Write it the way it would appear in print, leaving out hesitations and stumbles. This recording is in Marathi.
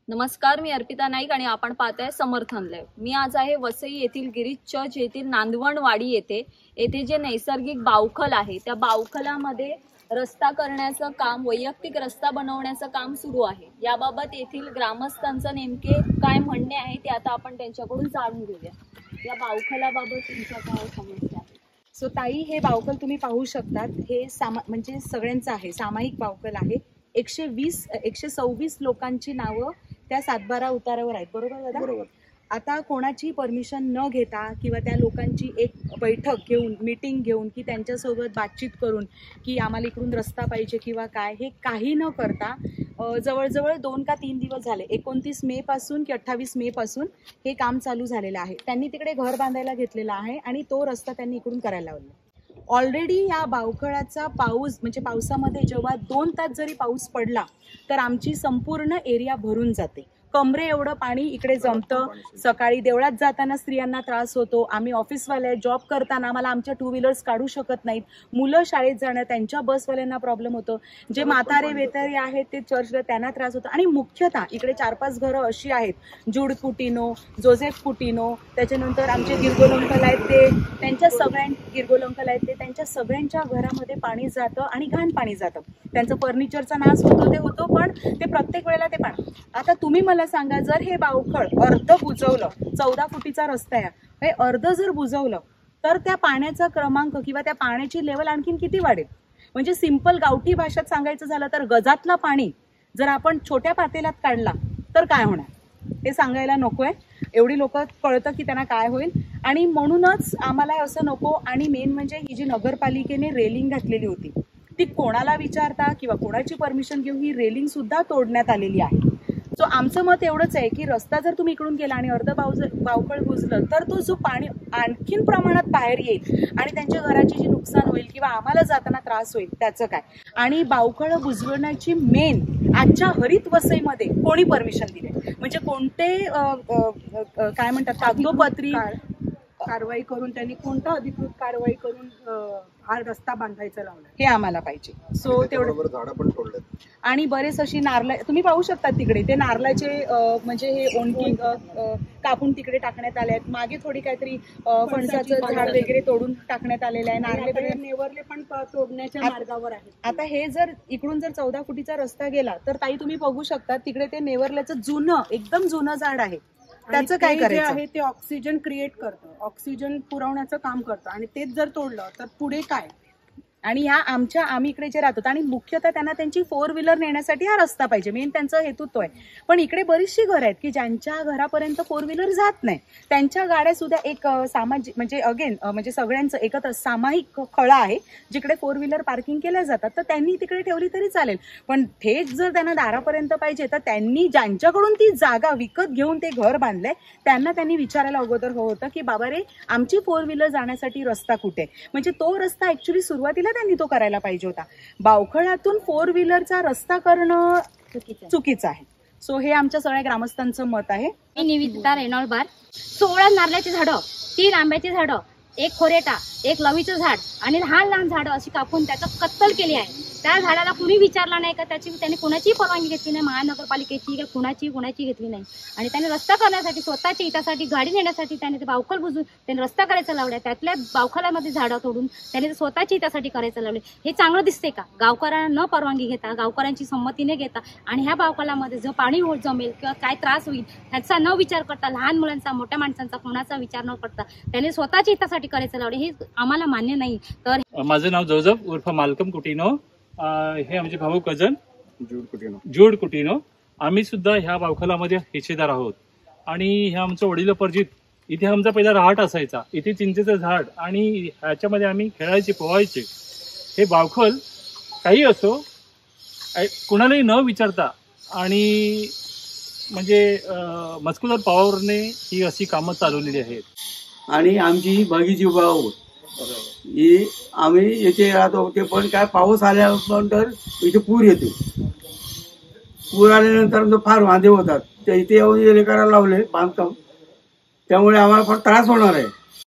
नमस्कार, मी अर्पिता नाईक आणि आपण पाहताय समर्थन लाईव्ह। मी आज आहे वसई येथील गिरीश चर्च येथील नांदवणवाडी येथे जे नैसर्गिक बावखल आहे त्या बावखलामध्ये रस्ता करण्याचं काम, वैयक्तिक रस्ता बनवण्याचं काम सुरू आहे। याबाबत येथील ग्रामस्थांचं नेमके काय म्हणणे आहे ते आता आपण त्यांच्याकडून जाणून घेऊया। या बावखलाबाबत तुमच्या काय समस्या आहे? सो ताई, हे बावखल तुम्ही पाहू शकतात, हे म्हणजे सगळ्यांचं आहे, सामायिक बावखल आहे। 126 लोकांची नावं त्या 7-12 उतारावर आहेत, बरोबर दादा? बरोबर। आता कोणाची परमिशन न घेता किंवा त्या लोकांची एक बैठक घेऊन, मीटिंग घेऊन की त्यांच्यासोबत बातचीत करून की आम्हाला इकडून रस्ता पाहिजे किंवा काय, हे काही न करता जवळजवळ 2 का 3 दिवस झाले, 29 मे पासून की 28 मे पासून हे काम चालू झालेलं आहे। त्यांनी तिकडे घर बांधायला घेतलेला आहे आणि तो रस्ता त्यांनी इकडून करायला लावला। ऑलरेडी या बावखळाचा पाऊस म्हणजे पावसामध्ये जेव्हा 2 तास जरी पाऊस पडला तर आमची संपूर्ण एरिया भरून जाते। कमरे एवढं पाणी इकडे जमतं। सकाळी देवळात जाताना स्त्रियांना त्रास होतो। आम्ही ऑफिसवाले जॉब करताना आम्हाला आमच्या 2 व्हीलर्स काढू शकत नाहीत। मुलं शाळेत जाणं, त्यांच्या बसवाल्यांना प्रॉब्लेम होतो। जे म्हातारे वेतारे आहेत ते चर्चला, त्यांना त्रास होतो। आणि मुख्यतः इकडे 4-5 घरं अशी आहेत, जूड कुटिनो, जोसेफ कुटिनो, त्याच्यानंतर आमचे गिरगोलंकल आहेत ते, त्यांच्या सगळ्यांच्या घरामध्ये पाणी जातं आणि घाण पाणी जातं। त्यांचं फर्निचरचा नाश होतो ते होतो, पण ते प्रत्येक वेळेला ते पाणी। आता तुम्ही मला सांगा, जर हे बावखळ अर्ध बुजवलं, 14 फुटीचा रस्ता आहे, हे अर्ध जर बुजवलं तर त्या पाण्याचा क्रमांक किंवा त्या पाण्याची लेवल आणखीन किती वाढेल? म्हणजे सिंपल गावठी भाषेत सांगायचं झालं तर गजातलं पाणी जर आपण छोट्या पातेल्यात काढला तर काय होणार हे सांगायला नकोय। एवढी लोक कळतं की त्यांना काय होईल, आणि म्हणूनच आम्हाला असं नको। आणि मेन म्हणजे ही जी नगरपालिकेने रेलिंग घातलेली होती ती कोणाला विचारता किंवा कोणाची परमिशन घेऊन ही रेलिंग सुद्धा तोडण्यात आलेली आहे। सो आमचं मत एवढंच आहे की रस्ता जर तुम्ही इकडून केला आणि अर्ध बावखळ बुजलं तर तो जो पाणी आणखीन प्रमाणात बाहेर येईल आणि त्यांच्या घराची जी नुकसान होईल किंवा आम्हाला जाताना त्रास होईल त्याचं काय। आणि बावखळ बुजवण्याची मेन आजच्या हरित वसईमध्ये कोणी परमिशन दिले, म्हणजे कोणते काय म्हणतात कागदोपत्री कारवाई करून, त्यांनी कोणता अधिकृत कारवाई करून हा रस्ता बांधायचा लावला हे आम्हाला पाहिजे। सो तेवढं झाडं पण तोडले आणि बरेच अशी नारळ तुम्ही पाहू शकता तिकडे, ते नारळाचे म्हणजे हे ओणकी कापून तिकडे टाकण्यात आले आहेत। मागे थोडी काहीतरी फणसाचं झाड वगैरे तोडून टाकण्यात आलेलं आहे। नारळे नेवरले पण तोडण्याच्या मार्गावर आहे। आता हे जर इकडून जर 14 फुटीचा रस्ता गेला तर ताई तुम्ही बघू शकता तिकडे ते नेवरल्याचं जुनं, एकदम जुनं झाड आहे, त्याचं काय करायचं आहे? ते ऑक्सिजन क्रिएट करतं, ऑक्सिजन पुरवण्याचं काम करतं, आणि तेच जर तोडलं तर पुढे काय? आणि ह्या आम्ही इकडे जे राहतो आणि मुख्यतः त्यांना त्यांची 4 व्हीलर नेण्यासाठी हा रस्ता पाहिजे, मेन त्यांचा हेतू तो आहे। पण इकडे बरीचशी घरं आहेत की ज्यांच्या घरापर्यंत 4 व्हीलर जात नाही, त्यांच्या गाड्या सुद्धा एक सामाजिक म्हणजे म्हणजे सगळ्यांचं एकत्र सामायिक खळा आहे जिकडे 4 व्हीलर पार्किंग केल्या जातात, तर त्यांनी तिकडे ठेवली तरी चालेल। पण थेट जर त्यांना दारापर्यंत पाहिजे तर त्यांनी ज्यांच्याकडून ती जागा विकत घेऊन ते घर बांधलंय त्यांनी विचारायला अगोदर होतं की बाबा रे, आमची 4 व्हीलर जाण्यासाठी रस्ता कुठे? म्हणजे तो रस्ता ऍक्च्युली सुरुवातीला त्यांनी तो करायला पाहिजे होता। बावखळातून 4 व्हीलरचा रस्ता करणं चुकीचं आहे। सो हे आमच्या सगळ्या ग्रामस्थांचं मत आहे। मी निविदा रेनॉल्ड 16 नारळाची झाडं, 3 आंब्याची झाडं, 1 खोरेटा, 1 लवीचं झाड आणि लहान झाडं अशी कापून त्याचं कत्तल केली आहे। त्या झाडाला कुणी विचारलं नाही का त्याने कोणाची परवानगी घेतली नाही, महानगरपालिकेची किंवा कुणाची घेतली नाही। आणि त्याने रस्ता करण्यासाठी, स्वतःच्या हितासाठी, गाडी नेण्यासाठी त्याने ते बावखल बुजून त्याने रस्ता करायचा लावलाय। त्यातल्या बावखलामध्ये झाडं तोडून त्याने स्वतःच्या हितासाठी करायचं लावले। हे चांगलं दिसते का? गावकऱ्यांना न परवानगी घेता, गावकऱ्यांची संमतीने घेता आणि ह्या बावखलामध्ये जो पाणी जमेल किंवा काय त्रास होईल ह्याचा न विचार करता, लहान मुलांचा, मोठ्या माणसांचा कोणाचा विचार न करता त्याने स्वतःच्या हितासाठी करायचं लावले, हे आम्हाला मान्य नाही। तर माझं नाव जोसेफ उर्फ मालकम कुटिनो, हे आमचे भाऊ कजन जूड कुटिनो। आम्ही सुद्धा ह्या बावखलामध्ये हिस्सेदार आहोत आणि ह्या आमचं वडिलोपार्जित, इथे आमचा पहिला रहाट असायचा, इथे चिंचेचं झाड आणि ह्याच्यामध्ये आम्ही खेळायचे, पोहायचे। हे बावखल काही असो कुणालाही न विचारता आणि म्हणजे मस्क्युलर पॉवरने ही अशी कामं चालवलेली आहेत। आणि आमची ही बागीची भाऊ ही आम्ही इथे राहतो होते, पण काय पाऊस आल्यानंतर इथे पूर येतो। पूर आल्यानंतर फार वांदे होतात, ते इथे येऊन करायला लावले बांधकाम, त्यामुळे आम्हाला फार त्रास होणार आहे।